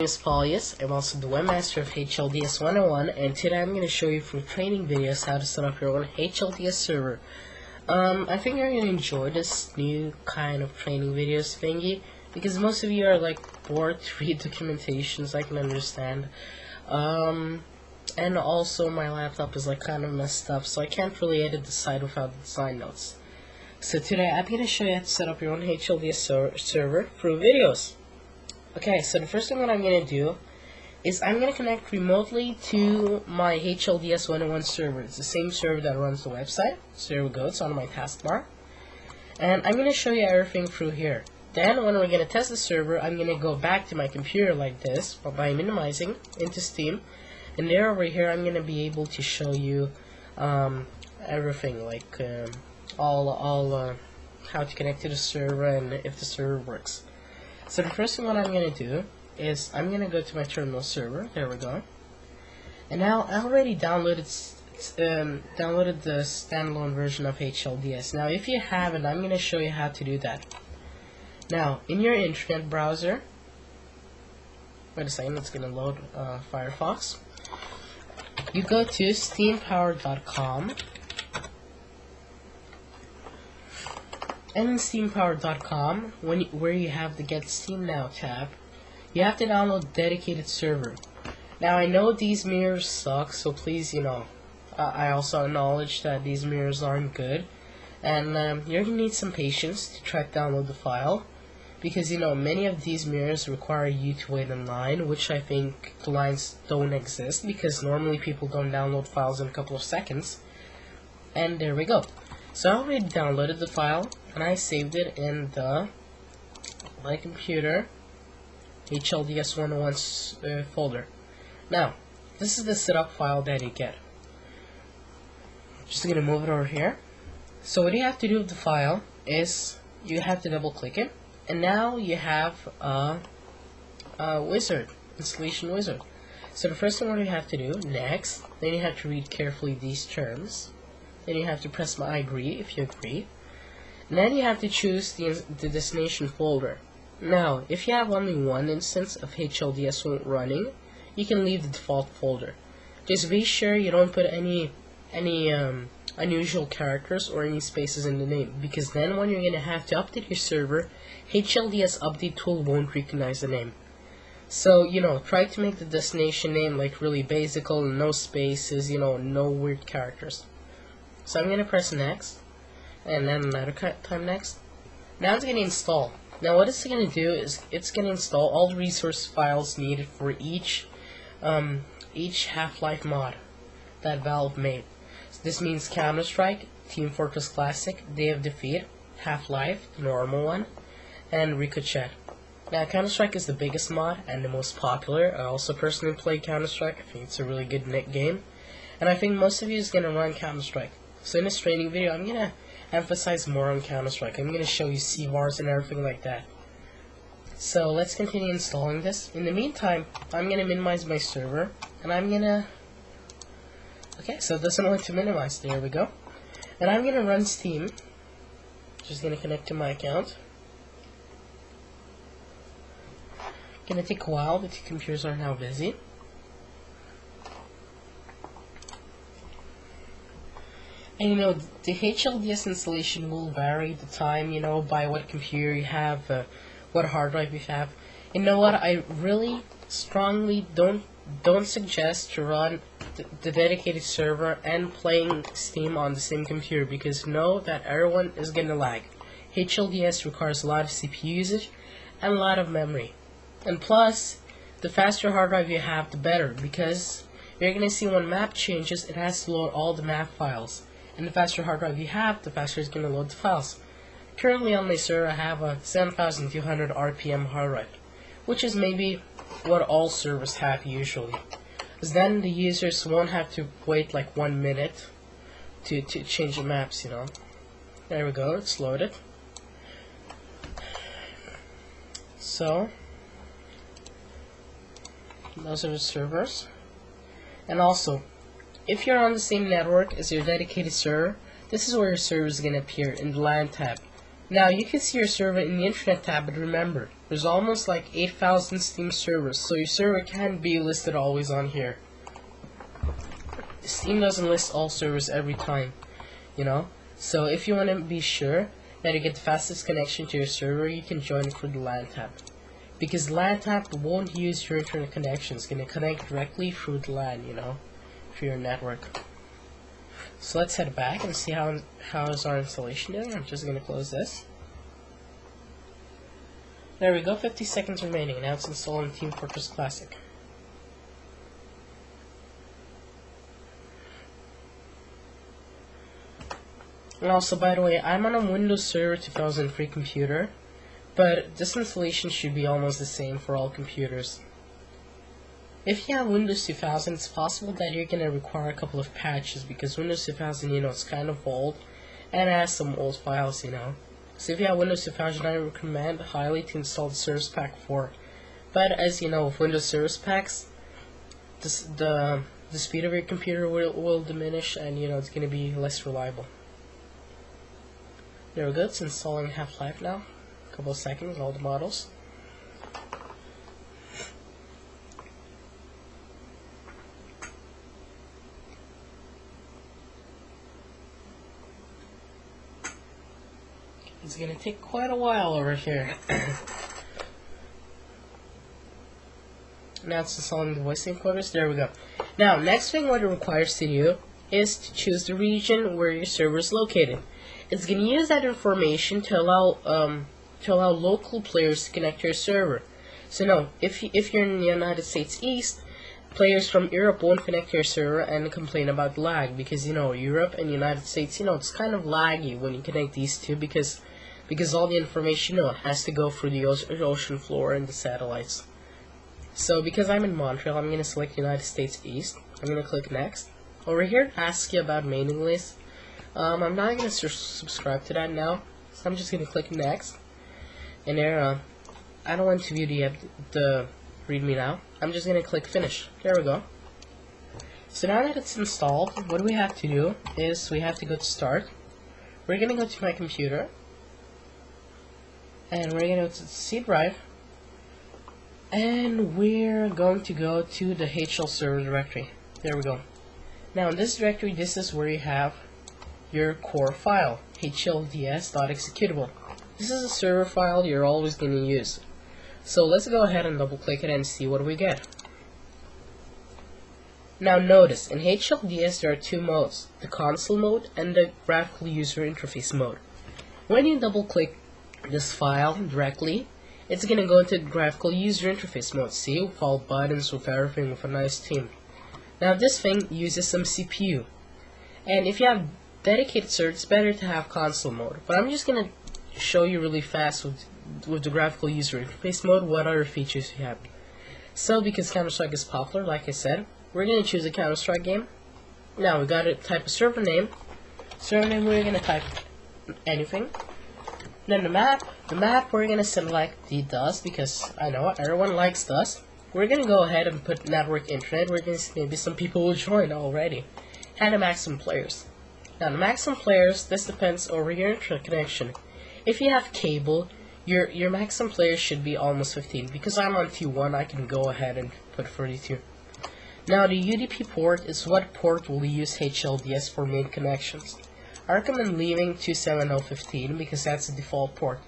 Is Paulius. I'm also the webmaster of HLDS 101, and today I'm going to show you from training videos how to set up your own HLDS server. I think you're going to enjoy this new kind of training videos thingy, because most of you are like bored to read documentations, I can understand. And also my laptop is like kind of messed up, so I can't really edit the site without the design notes. So today I'm going to show you how to set up your own HLDS server through videos. Okay, so the first thing that I'm going to do is I'm going to connect remotely to my HLDS 101 server. It's the same server that runs the website. So here we go, it's on my taskbar. And I'm going to show you everything through here. Then when we're going to test the server, I'm going to go back to my computer like this by minimizing into Steam. And there over here I'm going to be able to show you everything, like all how to connect to the server and if the server works. So the first thing what I'm going to do is I'm going to go to my terminal server. There we go. And now I already downloaded the standalone version of HLDS. Now if you haven't, I'm going to show you how to do that. Now in your internet browser, wait a second, it's going to load Firefox. You go to steampower.com. And in steampower.com, where you have the Get Steam Now tab, you have to download dedicated server. Now I know these mirrors suck, so please, I also acknowledge that these mirrors aren't good, and you're gonna need some patience to try to download the file, because many of these mirrors require you to wait in line, which I think the lines don't exist, because normally people don't download files in a couple of seconds. And there we go. So I already downloaded the file, and I saved it in my computer HLDS 101 folder. Now, this is the setup file that you get. Just gonna move it over here. So what you have to do with the file is you have to double click it, and now you have a wizard, installation wizard. So the first thing what you have to do, next, then you have to read carefully these terms. Then you have to press I agree if you agree. And then you have to choose the destination folder. Now, if you have only one instance of HLDS running, you can leave the default folder. Just be sure you don't put any unusual characters or any spaces in the name, because then when you're going to have to update your server, HLDS update tool won't recognize the name. So, try to make the destination name like really basical, no spaces, no weird characters. So I'm going to press next, and then another time next. Now it's going to install. Now what it's going to do is it's going to install all the resource files needed for each Half-Life mod that Valve made. So this means Counter-Strike, Team Fortress Classic, Day of Defeat, Half-Life, the normal one, and Ricochet. Now Counter-Strike is the biggest mod and the most popular. I also personally played Counter-Strike. I think it's a really good game, and I think most of you is going to run Counter-Strike. So in this training video, I'm going to emphasize more on Counter-Strike. I'm going to show you CVARs and everything like that. So let's continue installing this. In the meantime, I'm going to minimize my server, and I'm going to... Okay, so it doesn't want to minimize. There we go. And I'm going to run Steam. Just going to connect to my account. Going to take a while, the two computers are now busy. And the HLDS installation will vary the time, by what computer you have, what hard drive you have. You know what, I really strongly don't suggest to run the dedicated server and playing Steam on the same computer, because know that everyone is gonna lag. HLDS requires a lot of CPU usage and a lot of memory. And plus, the faster hard drive you have, the better, because you're gonna see when map changes, it has to load all the map files. And the faster hard drive you have, the faster it's going to load the files. Currently on my server, I have a 7200 RPM hard drive, which is maybe what all servers have usually. Because then the users won't have to wait like 1 minute to change the maps, There we go, it's loaded. So, those are the servers. And also, if you're on the same network as your dedicated server, this is where your server is going to appear in the LAN tab. Now you can see your server in the Internet tab, but remember, there's almost like 8,000 Steam servers, so your server can't be listed always on here. Steam doesn't list all servers every time, you know? So if you want to be sure that you get the fastest connection to your server, you can join it for the LAN tab. Because LAN tab won't use your internet connection, it's going to connect directly through the LAN, you know, through your network. So let's head back and see how is our installation doing. I'm just going to close this. There we go, 50 seconds remaining. Now it's installing Team Fortress Classic. And also, by the way, I'm on a Windows Server 2003 computer, but this installation should be almost the same for all computers. If you have Windows 2000, it's possible that you're going to require a couple of patches, because Windows 2000, you know, it's kind of old, and it has some old files, you know. So if you have Windows 2000, I recommend highly to install the Service Pack 4. But as you know, with Windows Service Packs, the speed of your computer will diminish, and you know, it's going to be less reliable. There we go, it's installing Half-Life now. A couple of seconds, all the models. It's gonna take quite a while over here. Now it's installing the voice encoders. There we go. Now, next thing what it requires to do is to choose the region where your server is located. It's going to use that information to allow local players to connect to your server. So no, if you're in the United States East, players from Europe won't connect to your server and complain about lag, because you know, Europe and United States, you know, it's kind of laggy when you connect these two, because all the information, you know, has to go through the ocean floor and the satellites. So because I'm in Montreal, I'm going to select United States East. I'm going to click next. Over here it asks you about mailing list. I'm not going to subscribe to that now, so I'm just going to click next. And there, I don't want to view the readme now. I'm just going to click finish. There we go. So now that it's installed, what we have to do is we have to go to start. We're going to go to my computer, and we're going to go to the C drive, and we're going to go to the HL server directory. There we go. Now in this directory, this is where you have your core file, HLDS.executable. This is a server file you're always going to use. So let's go ahead and double click it and see what we get. Now notice, in HLDS there are two modes, the console mode and the graphical user interface mode. When you double click this file directly, it's going to go into the graphical user interface mode. See, with all buttons, with everything, with a nice theme. Now this thing uses some CPU. And if you have dedicated server, it's better to have console mode. But I'm just going to show you really fast with the graphical user interface mode what other features you have. So because Counter-Strike is popular, like I said, we're going to choose a Counter-Strike game. Now we got to type a server name. Server name, we're going to type anything. Then the map we're going to select the DOS, because I know everyone likes DOS. We're going to go ahead and put network internet. We're going to see maybe some people will join already. And the maximum players. Now the maximum players, this depends over your internet connection. If you have cable, your maximum players should be almost 15. Because I'm on T1, I can go ahead and put 32. Now the UDP port is what port will use HLDS for main connections. I recommend leaving 27015 because that's the default port.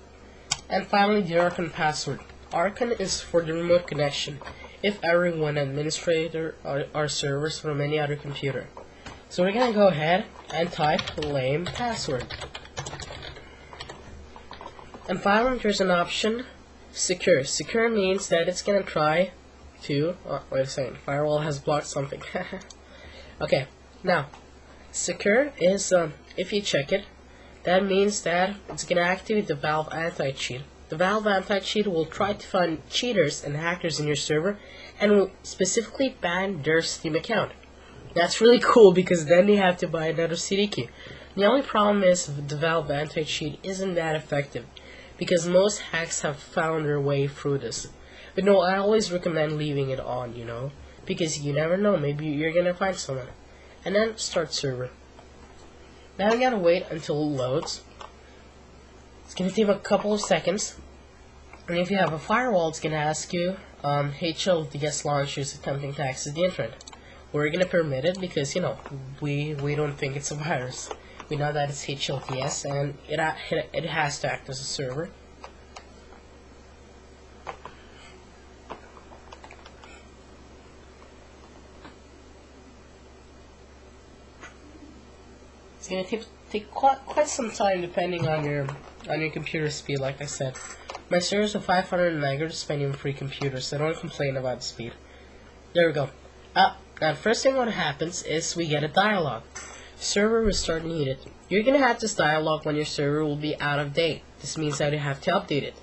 And finally, the Archon password. Archon is for the remote connection if ever one administrator or servers from any other computer. So we're going to go ahead and type lame password. And finally, there's an option, secure. Secure means that it's going to try to, wait a second, firewall has blocked something. Okay, now, secure is, if you check it, that means that it's going to activate the Valve anti-cheat. The Valve anti-cheat will try to find cheaters and hackers in your server and will specifically ban their Steam account. That's really cool because then you have to buy another CD key. The only problem is the Valve anti-cheat isn't that effective because most hacks have found their way through this. But no, I always recommend leaving it on, you know, because you never know, maybe you're going to find someone. And then start server. Now we gotta wait until it loads. It's gonna take a couple of seconds. And if you have a firewall, it's gonna ask you HLDS launchers attempting to access the internet. We're gonna permit it because, you know, we don't think it's a virus. We know that it's HLDS and it has to act as a server. It's gonna take quite some time depending on your computer speed. Like I said, my servers are 500 megahertz, spending free computers, so don't complain about the speed. There we go. Now the first thing what happens is we get a dialog. Server restart needed. You're gonna have this dialog when your server will be out of date. This means that you have to update it.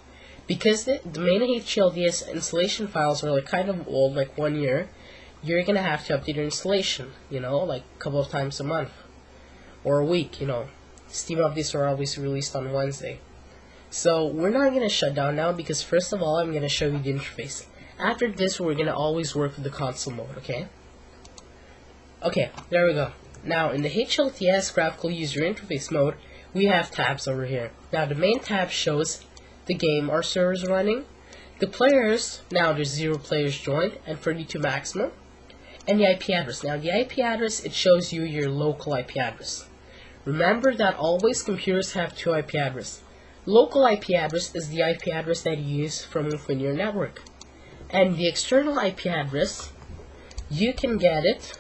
Because the main HLDS installation files are like kind of old, like 1 year, you're gonna have to update your installation, you know, like a couple of times a month. Or a week, you know. Steam updates are always released on Wednesday. So we're not going to shut down now because first of all I'm going to show you the interface. After this we're going to always work with the console mode, okay? Okay, there we go. Now in the HLDS graphical user interface mode we have tabs over here. Now the main tab shows the game our server is running. The players, now there's 0 players joined and 32 maximum. And the IP address. Now the IP address, it shows you your local IP address. Remember that always computers have 2 IP addresses. Local IP address is the IP address that you use from within your network. And the external IP address, you can get it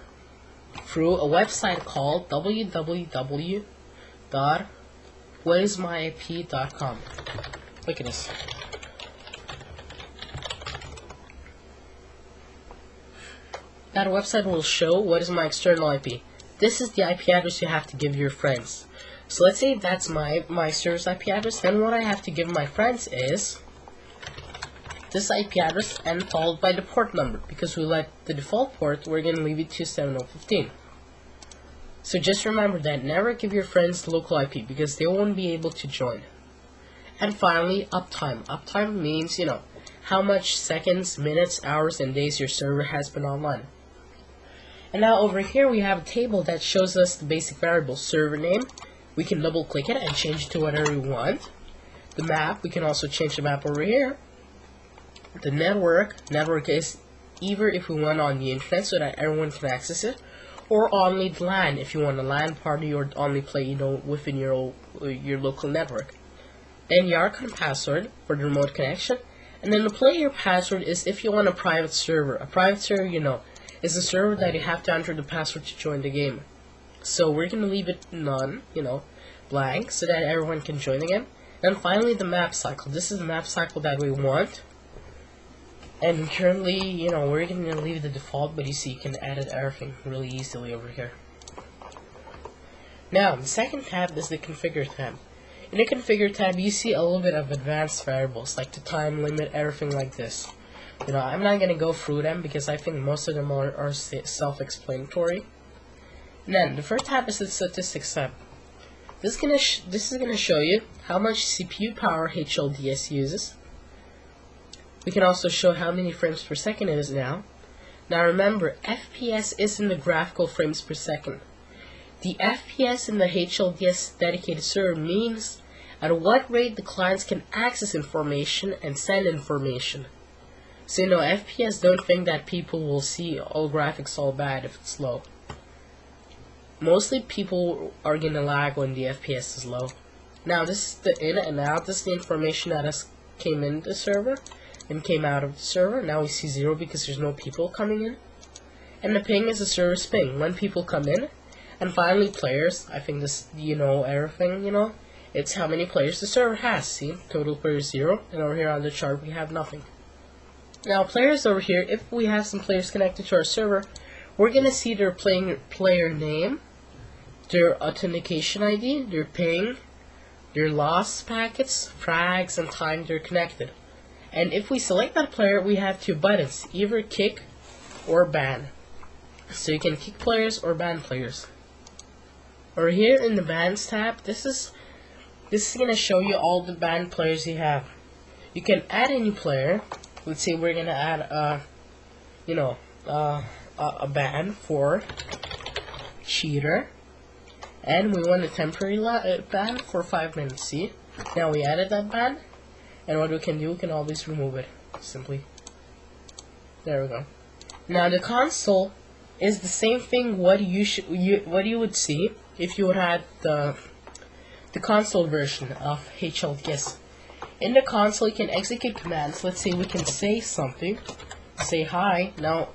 through a website called www.whatismyip.com. Look at this. That website will show what is my external IP. This is the IP address you have to give your friends. So let's say that's my server's IP address. Then what I have to give my friends is this IP address and followed by the port number. Because we like the default port, we're going to leave it to 7015. So just remember that never give your friends the local IP because they won't be able to join. And finally, uptime. Uptime means, you know, how much seconds, minutes, hours, and days your server has been online. And now over here we have a table that shows us the basic variable server name. We can double click it and change it to whatever we want. The map, we can also change the map over here. The network is either if we want on the internet so that everyone can access it, or only the LAN if you want a LAN party or only play, you know, within your local network. Then the archive password for the remote connection, and then the player password is if you want a private server. A private server, you know, is a server that you have to enter the password to join the game. So we're going to leave it none, you know, blank, so that everyone can join the game. And finally the map cycle. This is the map cycle that we want. And currently, you know, we're going to leave the default, but you see you can edit everything really easily over here. Now, the second tab is the configure tab. In the configure tab, you see a little bit of advanced variables, like the time limit, everything like this. You know, I'm not going to go through them because I think most of them are self-explanatory. And then, the first tab is the statistics tab. This is gonna show you how much CPU power HLDS uses. We can also show how many frames per second it is now. Now remember, FPS is in the graphical frames per second. The FPS in the HLDS dedicated server means at what rate the clients can access information and send information. So, you know, FPS, don't think that people will see all graphics all bad if it's low. Mostly people are gonna lag when the FPS is low. Now this is the in and out. This is the information that has came into the server and came out of the server. Now we see 0 because there's no people coming in. And the ping is the server's ping when people come in. And finally players. I think this, you know, everything, you know. It's how many players the server has. See, total players 0, and over here on the chart we have nothing. Now players over here, if we have some players connected to our server, we're gonna see their player name, their authentication ID, their ping, their lost packets, frags, and time they're connected. And if we select that player, we have 2 buttons, either kick or ban. So you can kick players or ban players. Over here in the bans tab, this is gonna show you all the banned players you have. You can add a new player. Let's say we're gonna add a ban for cheater, and we want a temporary ban for 5 minutes. See, Now we added that band, and what we can do, we can always remove it. Simply. There we go. Now the console is the same thing what you would see if you would have the console version of HLDS. In the console you can execute commands. Let's say we can say something, say hi. Now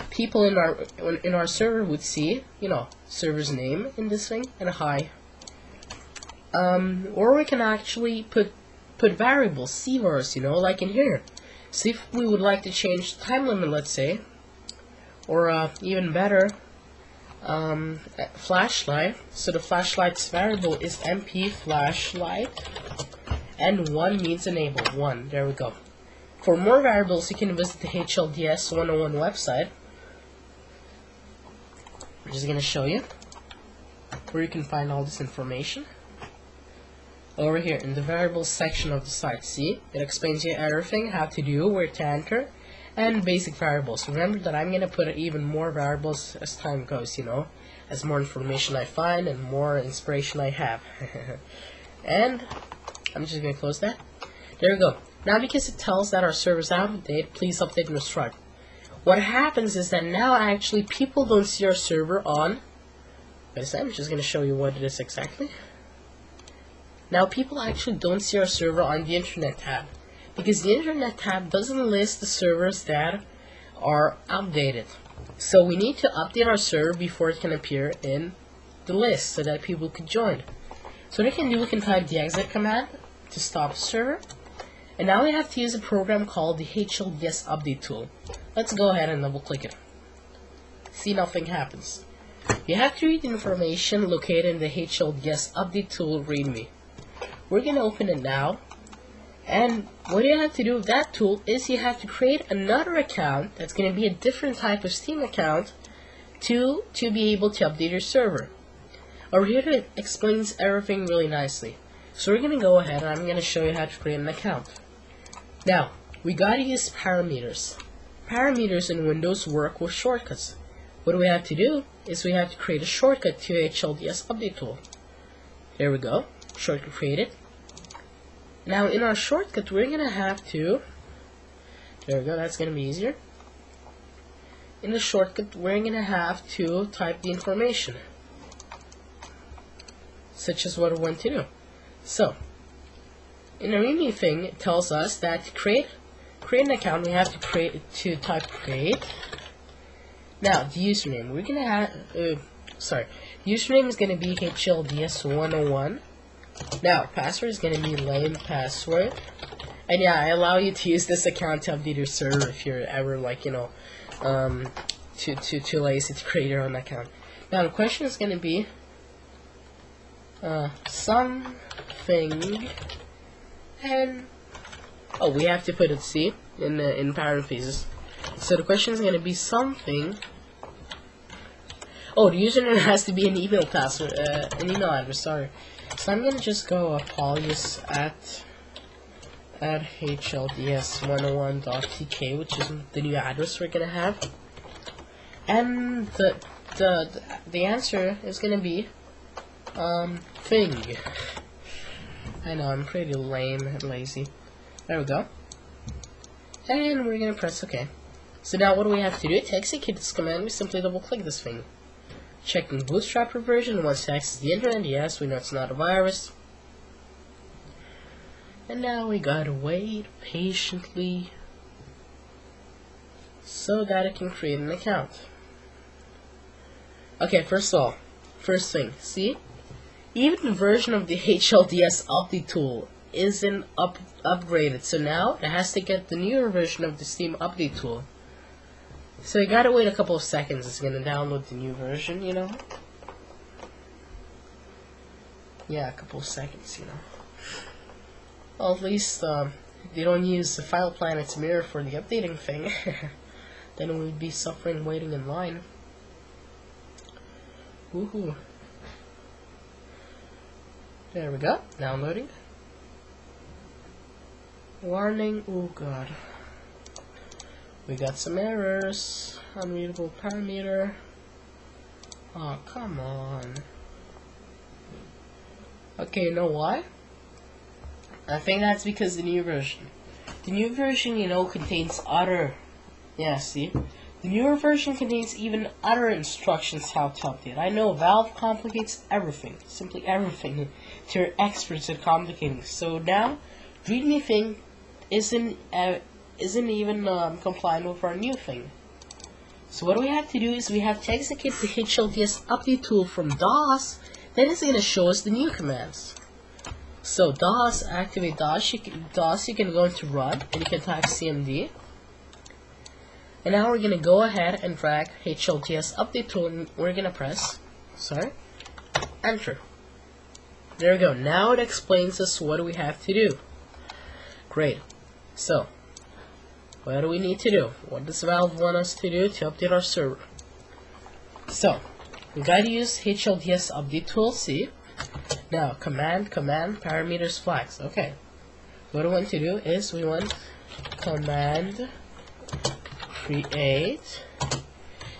people in our server would see, you know, server's name in this thing and hi. Or we can actually put variables, CVARs, you know, like in here. So if we would like to change the time limit, let's say, or even better, flashlight. So the flashlight's variable is MP flashlight, and 1 means enable. 1. There we go. For more variables, you can visit the HLDS 101 website. I'm just gonna show you where you can find all this information. Over here in the variables section of the site, see, it explains you everything, how to do, where to enter, and basic variables. Remember that I'm gonna put even more variables as time goes, you know, as more information I find and more inspiration I have. And I'm just gonna close that. There we go. Now because it tells that our server's out of date, please update and restart. What happens is that now actually people don't see our server on. I'm just gonna show you what it is exactly. Now people actually don't see our server on the internet tab, because the internet tab doesn't list the servers that are updated. So we need to update our server before it can appear in the list so that people could join. So what we can do, we can type the exit command to stop the server. And now we have to use a program called the HLDS update tool. Let's go ahead and double click it. See, nothing happens. You have to read the information located in the HLDS update tool readme. We're going to open it now, and what you have to do with that tool is you have to create another account that's going to be a different type of Steam account to be able to update your server. Over here it explains everything really nicely. So we're going to go ahead and I'm going to show you how to create an account. Now, we got to use parameters. Parameters in Windows work with shortcuts. What we have to do is we have to create a shortcut to HLDS update tool. There we go. Shortcut created. Now in our shortcut we're gonna have to, there we go, that's gonna be easier. In the shortcut we're gonna have to type the information, such as what we want to do. So in the readme thing, it tells us that to create an account we have to type create. Now the username, we're gonna have username is gonna be HLDS 101. Now, password is going to be lame password. And yeah, I allow you to use this account to update your server if you're ever, like, you know, too lazy to create your own account. Now, the question is going to be something, and oh, we have to put it, see, in parentheses. So the question is going to be something. Oh, the username has to be an email password, an email address, sorry. So I'm gonna just go Paulius at HLDS101.tk, which is the new address we're gonna have, and the answer is gonna be thing. I know I'm pretty lame and lazy. There we go, and we're gonna press OK. So now what do we have to do to execute this command? We simply double click this thing. Checking bootstrapper version, wants to access the internet, yes, we know it's not a virus. And now we gotta wait patiently so that it can create an account. Okay, first thing, see? Even the version of the HLDS update tool isn't upgraded, so now it has to get the newer version of the Steam update tool. So you gotta wait a couple of seconds. It's gonna download the new version, you know. Yeah, a couple of seconds, you know. Well, at least they don't use the file planet's mirror for the updating thing. Then we'd be suffering waiting in line. Woohoo! There we go. Downloading. Warning. Oh god. We got some errors. Unreadable parameter. Oh, come on. Okay, you know why? I think that's because the new version. The new version, you know, contains other... Yeah, see? The newer version contains even other instructions how to update. I know Valve complicates everything, simply everything. They're experts at complicating. So now, ZnifferN isn't even compliant with our new thing. So what we have to do is we have to execute the HLDS update tool from DOS. Then it's going to show us the new commands. So DOS, activate DOS. You can go into run and you can type cmd. And now we're going to go ahead and drag HLDS update tool and we're going to press, enter. There we go. Now it explains us what we have to do. Great. So, what do we need to do? What does Valve want us to do to update our server? So, we gotta use HLDS update tool, see? Now, command, parameters, flags. Okay. What we want to do is we want command create.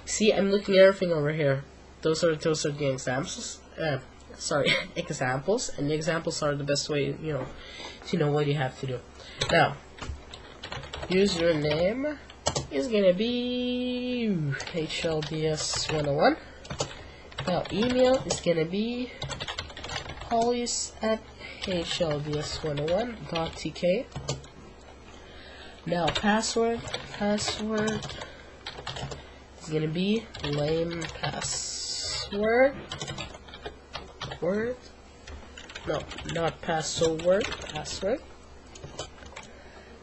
See, I'm looking at everything over here. Those are the examples. Examples, and the examples are the best way, you know, to know what you have to do. Now, username is gonna be HLDS101. Now, email is gonna be Paulius at HLDS101.tk. Now, password is gonna be lame password. No, not password. Password.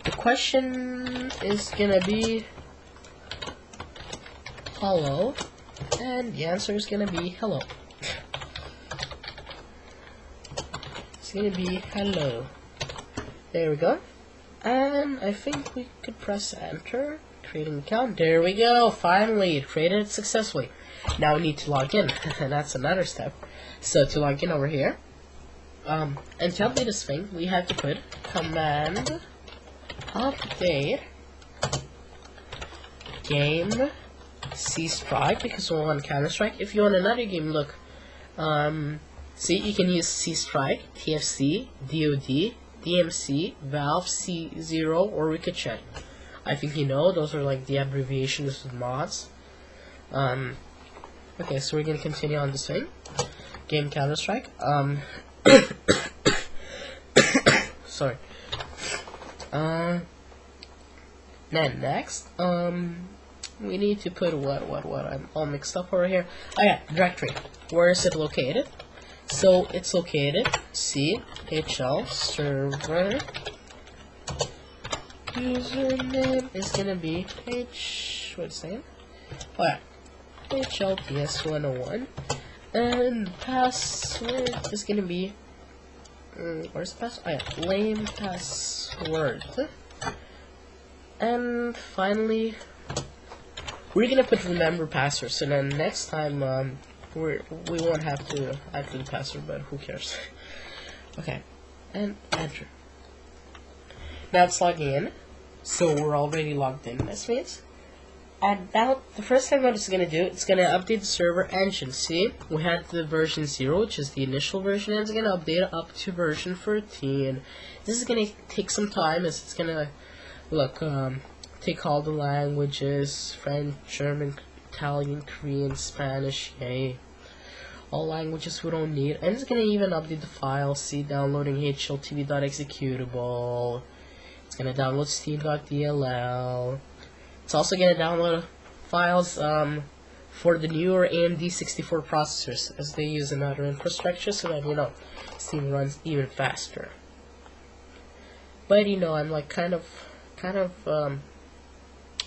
The question is gonna be hello, and the answer is gonna be hello. It's gonna be hello. There we go. And I think we could press enter, creating an account. There we go. Finally, it created it successfully. Now we need to log in, and that's another step. So to log in over here, and to update this thing, we have to put command update game C-Strike, because we want Counter-Strike. If you want another game, look, see, you can use C-Strike, TFC, DOD, DMC, Valve, C0, or Ricochet. I think you know, those are like the abbreviations of mods. Okay, so we're gonna continue on this thing. Game Counter-Strike. Sorry. Then next, we need to put what? I'm all mixed up over here. Oh yeah, directory. Where is it located? So it's located CHL server. Username is gonna be what's the name? Oh yeah, HLDS101, and password is gonna be where's the password? Oh yeah, lame password. And finally, we're gonna put remember password. So then next time, we won't have to enter the password, but who cares? Okay, and enter. Now it's logging in, so we're already logged in. This means, and now the first thing what it's gonna do, it's gonna update the server engine. See, we had the version 0, which is the initial version, and it's gonna update it up to version 13. This is gonna take some time, as it's gonna take all the languages: French, German, Italian, Korean, Spanish, yay. All languages we don't need. And it's gonna even update the files. See, downloading HLTV.executable. It's gonna download steam.dll. It's also gonna download files for the newer AMD 64 processors, as they use another infrastructure, so that, you know, Steam runs even faster. But you know, I'm like kind of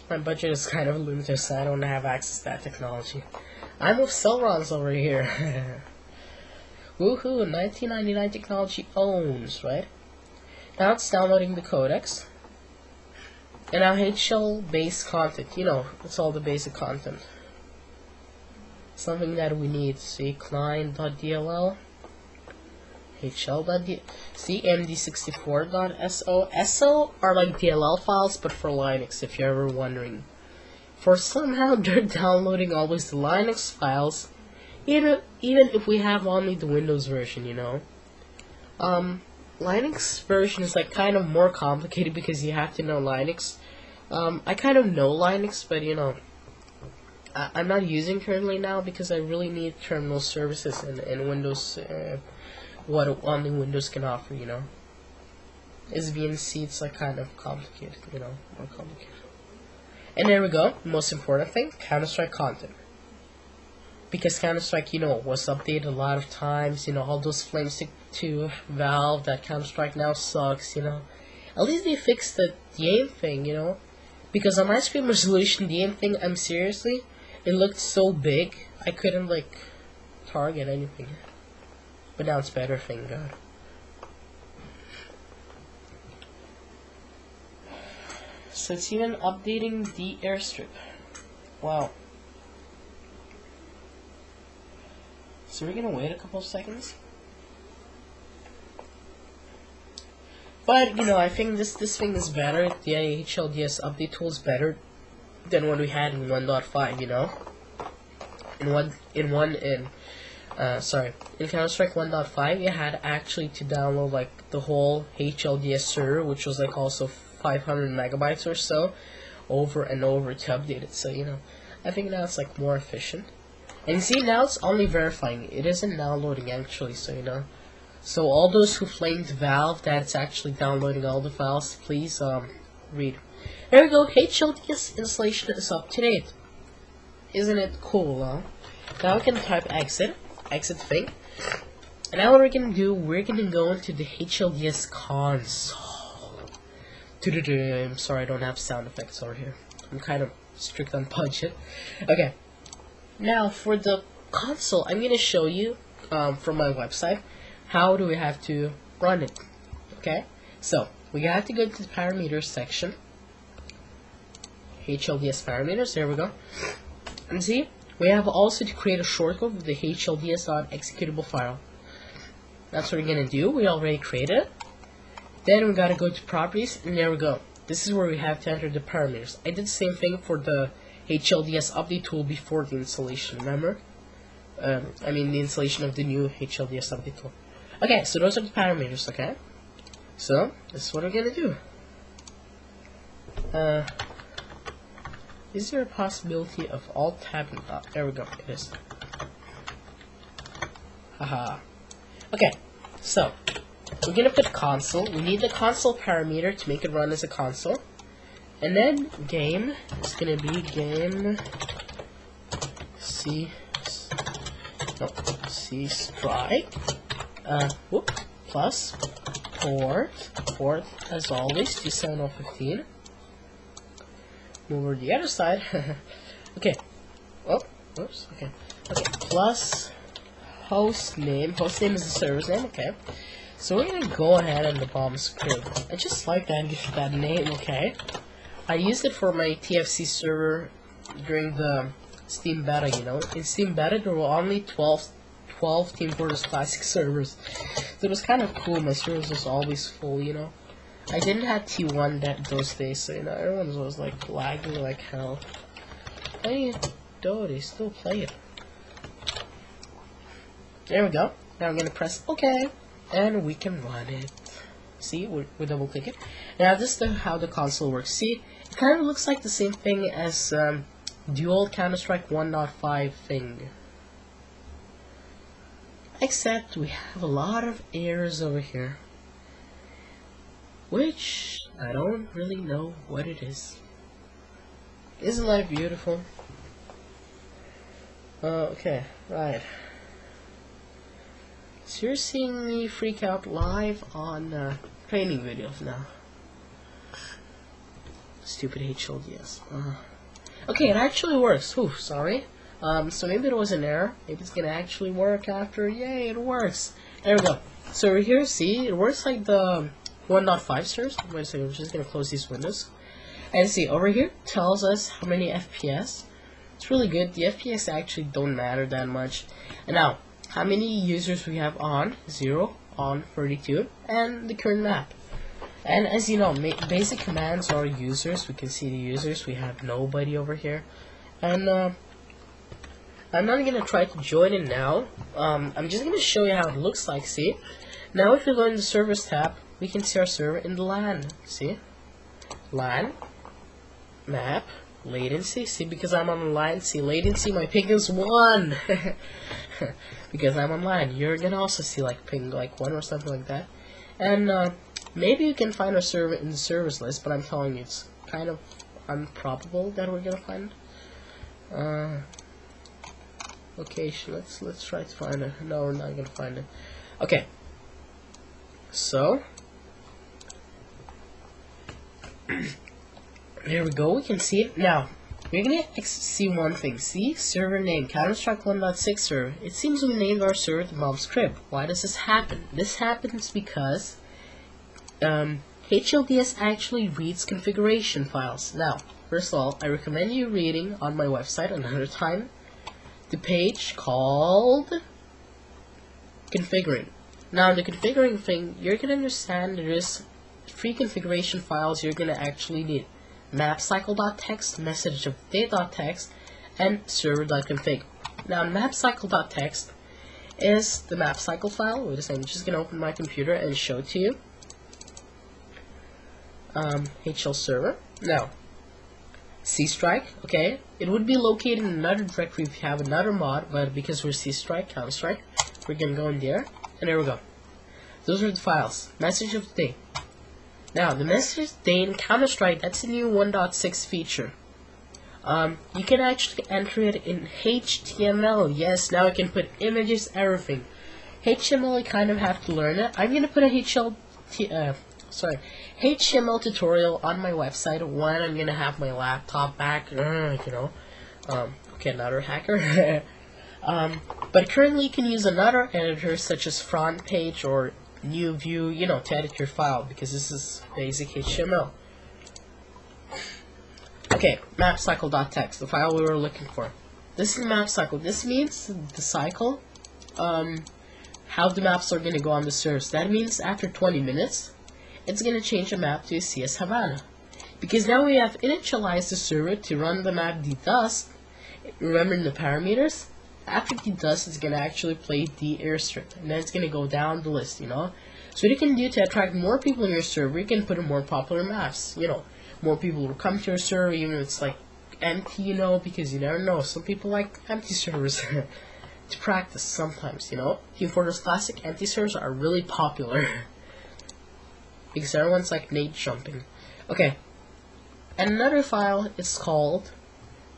my budget is kind of limited, so I don't have access to that technology. I'm with Cellrons over here. Woohoo, 1999 technology owns, right? Now it's downloading the codecs. And now HL-based content, you know, it's all the basic content. Something that we need, see, client.dll, HL.dll, see, md64.so. SO are like DLL files, but for Linux, if you're ever wondering. For somehow they're downloading always the Linux files, even if we have only the Windows version, you know. Linux version is like kind of more complicated because you have to know Linux. I kind of know Linux, but you know, I'm not using currently now because I really need terminal services and Windows, what only Windows can offer, you know. As VNC, it's like kind of complicated, you know, more complicated. And there we go, most important thing, Counter-Strike content. Because Counter-Strike, you know, was updated a lot of times, you know, all those flames to Valve, that Counter-Strike now sucks, you know. At least they fixed the aim thing, you know. Because on my screen resolution, the aim thing, seriously, it looked so big, I couldn't, like, target anything. But now it's better, thank God. So it's even updating the airstrip. Wow. So we're gonna wait a couple of seconds. But you know, I think this thing is better. The HLDS update tool is better than what we had in 1.5. You know, in Counter-Strike 1.5, you had actually to download like the whole HLDS server, which was like also 500 megabytes or so, over and over to update it. So you know, I think now it's like more efficient. And you see, now it's only verifying. It isn't downloading actually, so you know. So all those who flamed Valve that it's actually downloading all the files, please read. There we go. HLDS installation is up to date. Isn't it cool, huh? Now we can type exit thing. And now what we're gonna do, we're gonna go into the HLDS console. I'm sorry, I don't have sound effects over here. I'm kind of strict on budget. Okay. Now for the console, I'm gonna show you from my website how do we have to run it. Okay, so we have to go to the parameters section, HLDS parameters. There we go. And see, we have also to create a shortcode with the HLDS.executable file. That's what we're gonna do. We already created it. Then we gotta go to properties, and there we go. This is where we have to enter the parameters. I did the same thing for the HLDS update tool before the installation, remember? I mean the installation of the new HLDS update tool. Okay, so those are the parameters, okay? So, this is what we're gonna do. Is there a possibility of alt tabbing? Oh, there we go, it is. Haha. Okay, so, we're gonna put console. We need the console parameter to make it run as a console. And then game is gonna be game C strike plus port as always 27015. Move over the other side. Okay. Oh, oops. Okay. Okay. Plus host name. Host name is the server's name. Okay. So we're gonna go ahead and the bomb script. I just like that name. Okay. I used it for my TFC server during the Steam beta, you know. In Steam beta, there were only 12 Team Fortress Classic servers. So it was kind of cool. My servers was always full, you know. I didn't have T1 those days, so, you know, everyone was, like, lagging like hell. Hey, though, they still play it. There we go. Now I'm gonna press OK, and we can run it. See, we double click it. Now this is how the console works. See, it kind of looks like the same thing as the old Counter-Strike 1.5 thing. Except we have a lot of errors over here, which I don't really know what it is. Isn't life beautiful? Okay, right. So you're seeing me freak out live on training videos now. Stupid HLDS. Okay, it actually works. Ooh, sorry. So maybe it was an error. Maybe it's gonna actually work after. Yay, it works. There we go. So over here, see, it works like the 1.5 servers. Wait a second, I'm just gonna close these windows. And see, over here tells us how many FPS. It's really good. The FPS actually don't matter that much. And now, how many users we have on? 0, on 32, and the current map. And as you know, basic commands are users. We can see the users. We have nobody over here. And I'm not gonna try to join it now. I'm just gonna show you how it looks like. See, Now if we go in the servers tab, we can see our server in the LAN. See? LAN, map, latency. See, because I'm on LAN, see latency, my ping is 1. Because I'm on LAN. You're gonna also see like ping like 1 or something like that. And maybe you can find our server in the servers list, but I'm telling you it's kind of improbable that we're gonna find location. Let's try to find it. No, we're not gonna find it. Okay. So there we go. We can see it now. We're gonna see one thing. See, server name Counter-Strike 1.6 server. It seems we named our server the Mom's Crib. Why does this happen? This happens because HLDS actually reads configuration files. Now, first of all, I recommend you reading on my website another time the page called configuring. Now, the configuring thing, you're gonna understand there is 3 configuration files you're gonna actually need: mapcycle.txt, message-of-date.txt, and server.config. Now, mapcycle.txt is the mapcycle file. Wait a second, I'm just gonna open my computer and show it to you. HL server. Now, C-Strike, okay, it would be located in another directory if you have another mod, but because we're C-Strike, Counter-Strike, we're gonna go in there, and there we go. Those are the files. Message of the day. Now, the message of the day in Counter-Strike, that's the new 1.6 feature. You can actually enter it in HTML. Yes, now I can put images, everything. HTML, I kind of have to learn it. I'm gonna put a HTML tutorial on my website when I'm gonna have my laptop back. Okay, another hacker. But currently you can use another editor such as front page or new view, to edit your file, because this is basic HTML. Okay, mapcycle.txt, the file we were looking for. This is mapcycle. This means the cycle, how the maps are gonna go on the servers. That means after 20 minutes, it's going to change the map to CS Havana. Because now we have initialized the server to run the map DDoS. Remember in the parameters? After DDoS, it's going to actually play the airstrip. And then it's going to go down the list, So what you can do to attract more people in your server, you can put in more popular maps. More people will come to your server, even if it's like empty, because you never know. Some people like empty servers to practice sometimes, Team Fortress Classic empty servers are really popular. Because everyone's like nade jumping. Okay. And another file is called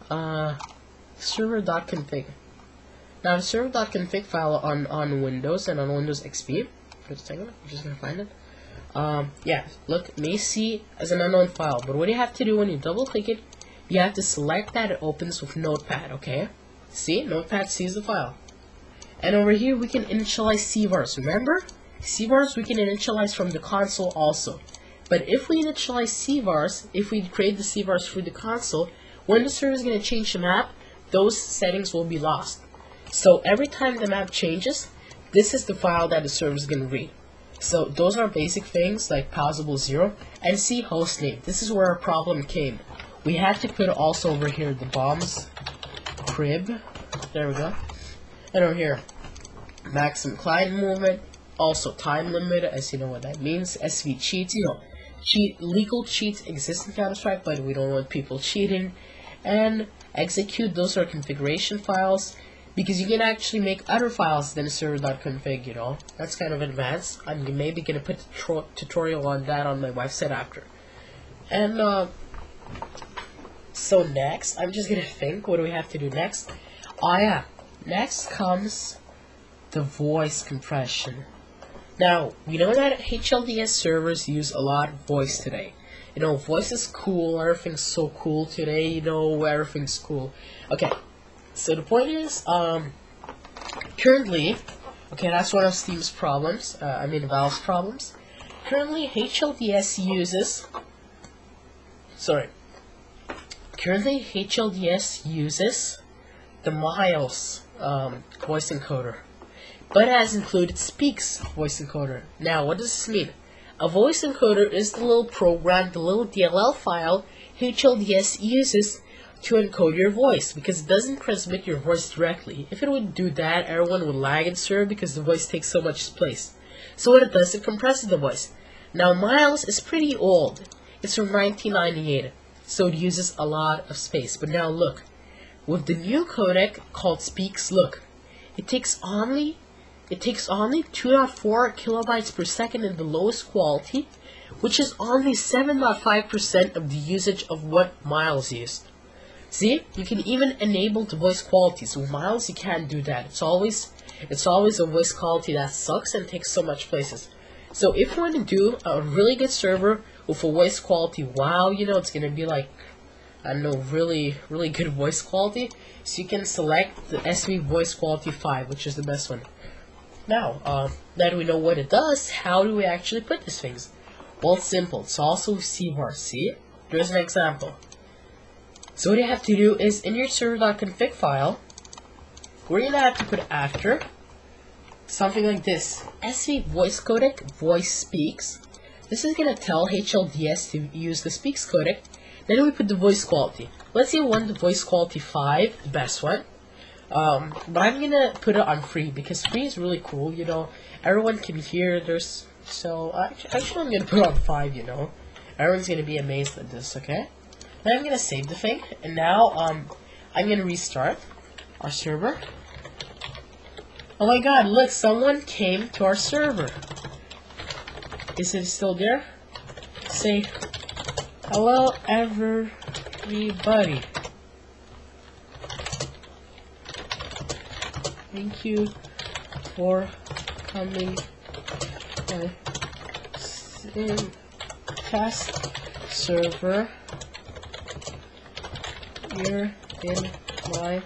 server.config. Now the server.config file on Windows and on Windows XP. For a second, I'm just gonna find it. Yeah, look, it may see as an unknown file, but what you have to do when you double click it, you have to select that it opens with Notepad, okay? See, Notepad sees the file. And over here we can initialize CVARs, remember? CVARs we can initialize from the console also. But if we initialize CVARs, if we create the CVARs through the console, when the server is going to change the map, those settings will be lost. So every time the map changes, this is the file that the server is going to read. So those are basic things like pausable 0 and C hostname. This is where our problem came. We had to put also over here the bombs crib. There we go. And over here, maximum client movement. Also time limit, as you know what that means. SV cheats, legal cheats exist in Counter-Strike, but we don't want people cheating. And execute, those are configuration files, because you can actually make other files than server.config, That's kind of advanced. I'm maybe gonna put a tutorial on that on my website after. And so next, I'm just gonna think, what do we have to do next? Oh yeah, next comes the voice compression. Now, we know that HLDS servers use a lot of voice today. Voice is cool, everything's so cool today, everything's cool. Okay, so the point is, currently, okay, that's one of Steam's problems, Valve's problems. Currently, HLDS uses the Miles voice encoder. But it has included Speaks voice encoder. Now, what does this mean? A voice encoder is the little program, the little DLL file HLDS uses to encode your voice, because it doesn't transmit your voice directly. If it would do that, everyone would lag and serve because the voice takes so much space. So what it does, it compresses the voice. Now Miles is pretty old. It's from 1998, so it uses a lot of space. But now look, with the new codec called Speaks, look, it takes only 2.4 kilobytes per second in the lowest quality, which is only 7.5% of the usage of what Miles used. See, you can even enable the voice quality. So with Miles, you can't do that. It's always a voice quality that sucks and takes so much places. So if you want to do a really good server with a voice quality, wow, you know, it's gonna be like, I don't know, really good voice quality. So you can select the SV voice quality 5, which is the best one. Now that we know what it does, how do we actually put these things? Well, it's simple. It's also CVAR. See? There's an example. So what you have to do is, in your server.config file, we're going to have to put after something like this. SV voice codec, voice speaks. This is going to tell HLDS to use the speaks codec. Then we put the voice quality. Let's say we want the voice quality 5, the best one. But I'm gonna put it on free because free is really cool, you know. Everyone can hear. So actually I'm gonna put it on 5, you know. Everyone's gonna be amazed at this, okay? Then I'm gonna save the thing, and now I'm gonna restart our server. Oh my God! Look, someone came to our server. Is it still there? Say hello, everybody. Thank you for coming to test server. You're in my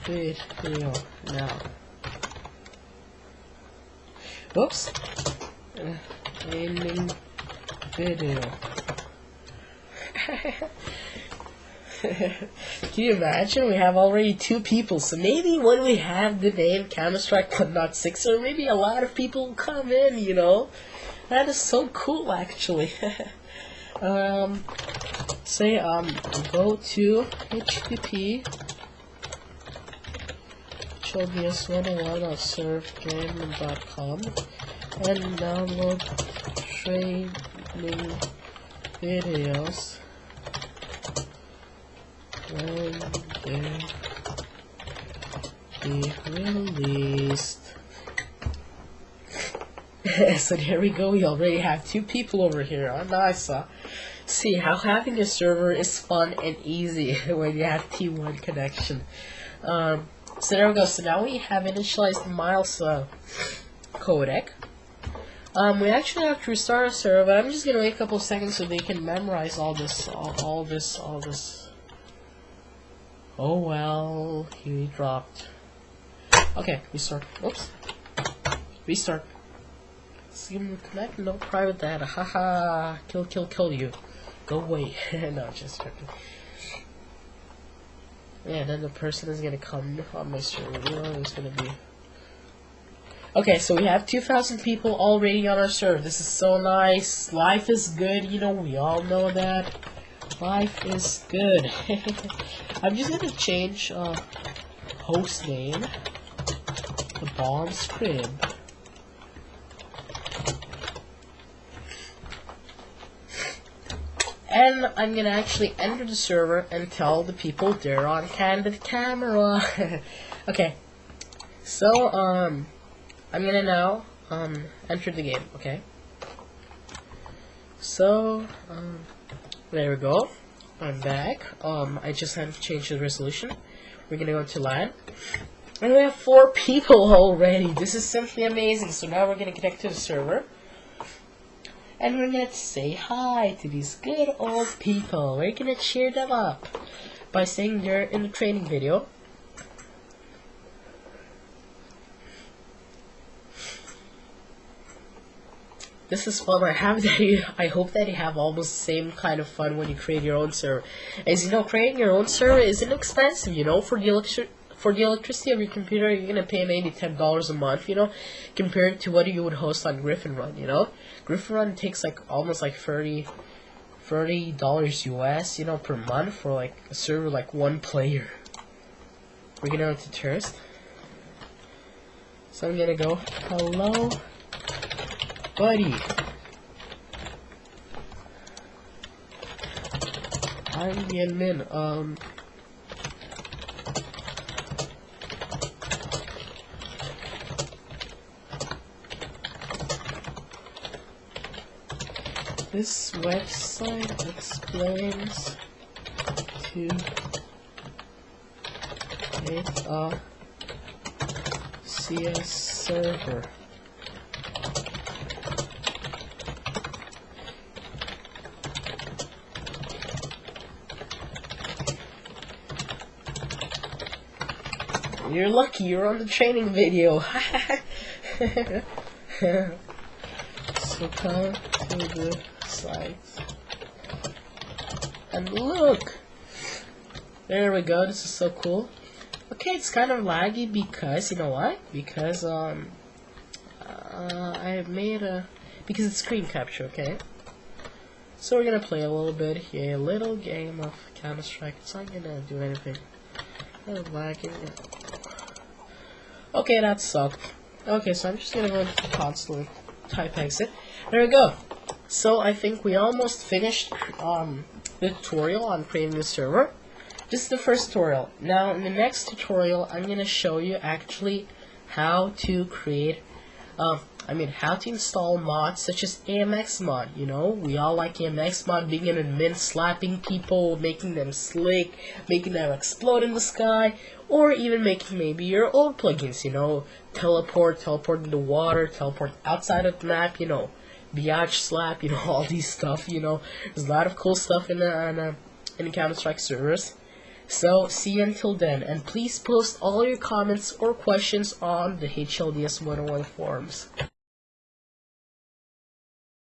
video now. Whoops. Naming video. Can you imagine? We have already 2 people, so maybe when we have the name Counter-Strike but not 6, or maybe a lot of people will come in, you know? That is so cool, actually. Say, go to http HLDS101.servegame.com and download training videos when they be released. So there we go, we already have 2 people over here. Oh, nice. See how having a server is fun and easy when you have T1 connection. So there we go. So now we have initialized the Miles codec. We actually have to restart our server, but I'm just gonna wait a couple seconds so they can memorize all this. Oh well, he dropped. Okay, restart. Oops. Restart. Let's give him connect. No private data. Haha. Kill you. Go away. No, just joking. Yeah, then the person is gonna come on my server. You know, it's gonna be. Okay, so we have 2,000 people already on our server. This is so nice. Life is good. You know, we all know that. Life is good. I'm just gonna change host name to Bomb's Crib. And I'm gonna actually enter the server and tell the people they're on candid camera. Okay, so I'm gonna now enter the game. Okay, so there we go. I'm back. I just had to change the resolution. We're gonna go to LAN, and we have 4 people already. This is simply amazing. So now we're gonna connect to the server. And we're gonna say hi to these good old people. We're gonna cheer them up by saying they're in the training video. This is fun. I hope that you have almost the same kind of fun when you create your own server. As you know, creating your own server isn't expensive. You know, for the electricity of your computer, you're gonna pay maybe $10 a month, you know, compared to what you would host on ZnifferN-Run, you know. ZnifferN-Run takes like almost like $30 US, you know, per month for like a server like 1 player. We're gonna go to Tourist. So I'm gonna go, hello, buddy. I'm Min. This website explains to create a CS server. You're lucky you're on the training video. So come to the site and look. There we go. This is so cool. Okay, it's kind of laggy because you know what? Because I made because it's screen capture. Okay. So we're gonna play a little bit here, a little game of Counter-Strike. It's not gonna do anything. Lagging. Okay, that sucked. Okay, so I'm just gonna go into the console and type exit. There we go. So I think we almost finished the tutorial on creating the server. This is the first tutorial. Now in the next tutorial, I'm gonna show you actually how to create, how to install mods such as AMX mod. You know, we all like AMX mod, being an admin, slapping people, making them slick, making them explode in the sky, or even making maybe your own plugins. You know, teleport in the water, teleport outside of the map. You know, biatch slap. You know, all these stuff. You know, there's a lot of cool stuff in the Counter-Strike servers. So, see you until then, and please post all your comments or questions on the HLDS 101 forums.